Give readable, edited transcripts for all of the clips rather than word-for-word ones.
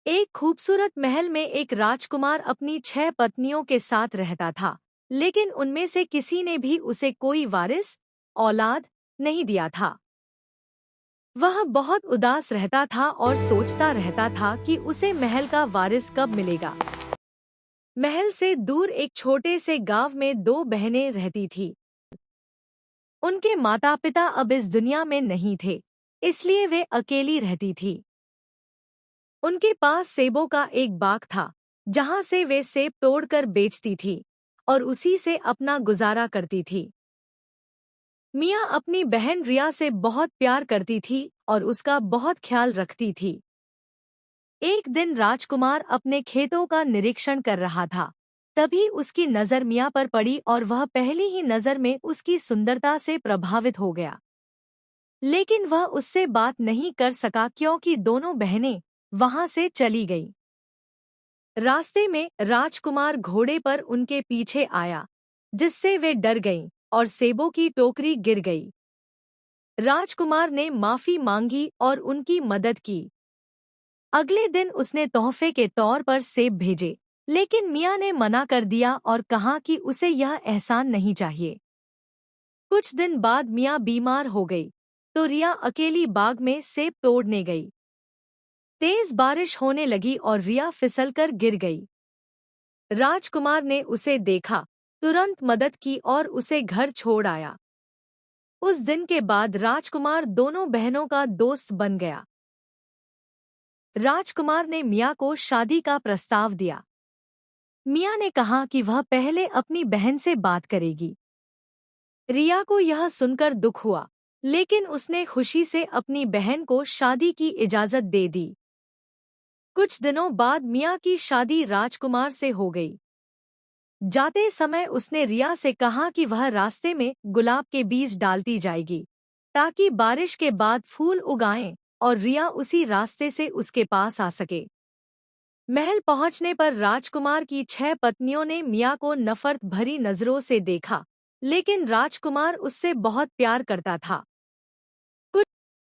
एक खूबसूरत महल में एक राजकुमार अपनी 6 पत्नियों के साथ रहता था, लेकिन उनमें से किसी ने भी उसे कोई वारिस औलाद नहीं दिया था। वह बहुत उदास रहता था और सोचता रहता था कि उसे महल का वारिस कब मिलेगा। महल से दूर एक छोटे से गांव में 2 बहनें रहती थीं। उनके माता-पिता अब इस दुनिया में नहीं थे, इसलिए वे अकेली रहती थीं। उनके पास सेबों का एक बाग था, जहां से वे सेब तोड़कर बेचती थी और उसी से अपना गुजारा करती थी। मियाँ अपनी बहन रिया से बहुत प्यार करती थी और उसका बहुत ख्याल रखती थी। एक दिन राजकुमार अपने खेतों का निरीक्षण कर रहा था। तभी उसकी नज़र मियाँ पर पड़ी और वह पहली ही नज़र में उसकी सुंदरता से प्रभावित हो गया। लेकिन वह उससे बात नहीं कर सका क्योंकि दोनों बहनें वहां से चली गईं। रास्ते में राजकुमार घोड़े पर उनके पीछे आया, जिससे वे डर गईं और सेबों की टोकरी गिर गई। राजकुमार ने माफी मांगी और उनकी मदद की। अगले दिन उसने तोहफे के तौर पर सेब भेजे, लेकिन मियाँ ने मना कर दिया और कहा कि उसे यह एहसान नहीं चाहिए। कुछ दिन बाद मियाँ बीमार हो गई, तो रिया अकेली बाग में सेब तोड़ने गई। तेज बारिश होने लगी और रिया फिसलकर गिर गई। राजकुमार ने उसे देखा, तुरंत मदद की और उसे घर छोड़ आया। उस दिन के बाद राजकुमार दोनों बहनों का दोस्त बन गया। राजकुमार ने मियाँ को शादी का प्रस्ताव दिया। मियाँ ने कहा कि वह पहले अपनी बहन से बात करेगी। रिया को यह सुनकर दुख हुआ, लेकिन उसने खुशी से अपनी बहन को शादी की इजाज़त दे दी। कुछ दिनों बाद मियाँ की शादी राजकुमार से हो गई। जाते समय उसने रिया से कहा कि वह रास्ते में गुलाब के बीज डालती जाएगी, ताकि बारिश के बाद फूल उगाएं और रिया उसी रास्ते से उसके पास आ सके। महल पहुंचने पर राजकुमार की 6 पत्नियों ने मियाँ को नफरत भरी नजरों से देखा, लेकिन राजकुमार उससे बहुत प्यार करता था। कुछ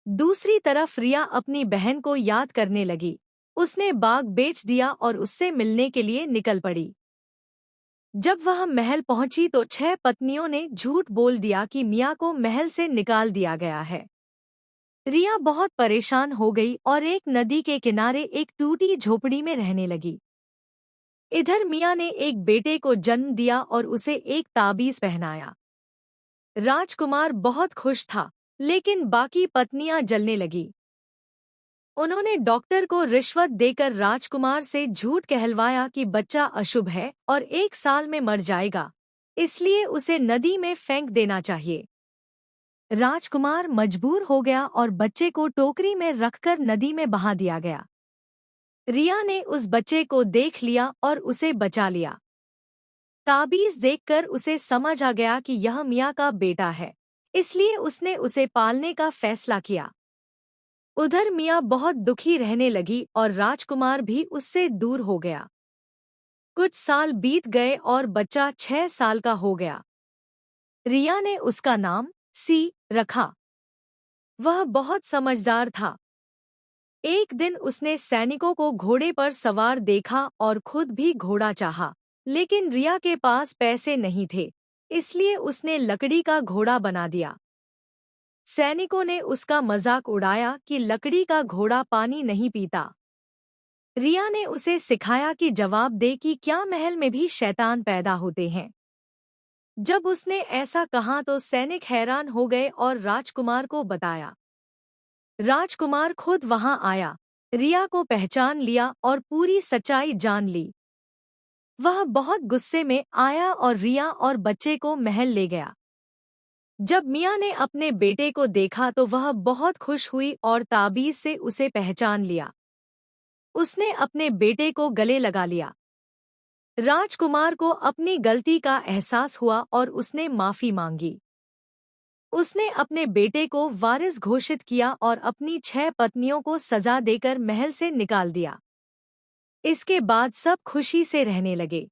दूसरी तरफ रिया अपनी बहन को याद करने लगी। उसने बाग बेच दिया और उससे मिलने के लिए निकल पड़ी। जब वह महल पहुंची तो 6 पत्नियों ने झूठ बोल दिया कि मियाँ को महल से निकाल दिया गया है। रिया बहुत परेशान हो गई और एक नदी के किनारे एक टूटी झोपड़ी में रहने लगी। इधर मियाँ ने एक बेटे को जन्म दिया और उसे एक ताबीज पहनाया। राजकुमार बहुत खुश था, लेकिन बाकी पत्नियां जलने लगी। उन्होंने डॉक्टर को रिश्वत देकर राजकुमार से झूठ कहलवाया कि बच्चा अशुभ है और 1 साल में मर जाएगा, इसलिए उसे नदी में फेंक देना चाहिए। राजकुमार मजबूर हो गया और बच्चे को टोकरी में रखकर नदी में बहा दिया गया। रिया ने उस बच्चे को देख लिया और उसे बचा लिया। ताबीज देखकर उसे समझ आ गया कि यह मियाँ का बेटा है, इसलिए उसने उसे पालने का फैसला किया। उधर मियाँ बहुत दुखी रहने लगी और राजकुमार भी उससे दूर हो गया। कुछ साल बीत गए और बच्चा 6 साल का हो गया। रिया ने उसका नाम सी रखा। वह बहुत समझदार था। एक दिन उसने सैनिकों को घोड़े पर सवार देखा और खुद भी घोड़ा चाहा, लेकिन रिया के पास पैसे नहीं थे, इसलिए उसने लकड़ी का घोड़ा बना दिया। सैनिकों ने उसका मजाक उड़ाया कि लकड़ी का घोड़ा पानी नहीं पीता। रिया ने उसे सिखाया कि जवाब दे कि क्या महल में भी शैतान पैदा होते हैं। जब उसने ऐसा कहा तो सैनिक हैरान हो गए और राजकुमार को बताया। राजकुमार खुद वहां आया, रिया को पहचान लिया और पूरी सच्चाई जान ली। वह बहुत गुस्से में आया और रिया और बच्चे को महल ले गया। जब मियाँ ने अपने बेटे को देखा तो वह बहुत खुश हुई और ताबीज से उसे पहचान लिया। उसने अपने बेटे को गले लगा लिया। राजकुमार को अपनी गलती का एहसास हुआ और उसने माफी मांगी। उसने अपने बेटे को वारिस घोषित किया और अपनी 6 पत्नियों को सजा देकर महल से निकाल दिया। इसके बाद सब खुशी से रहने लगे।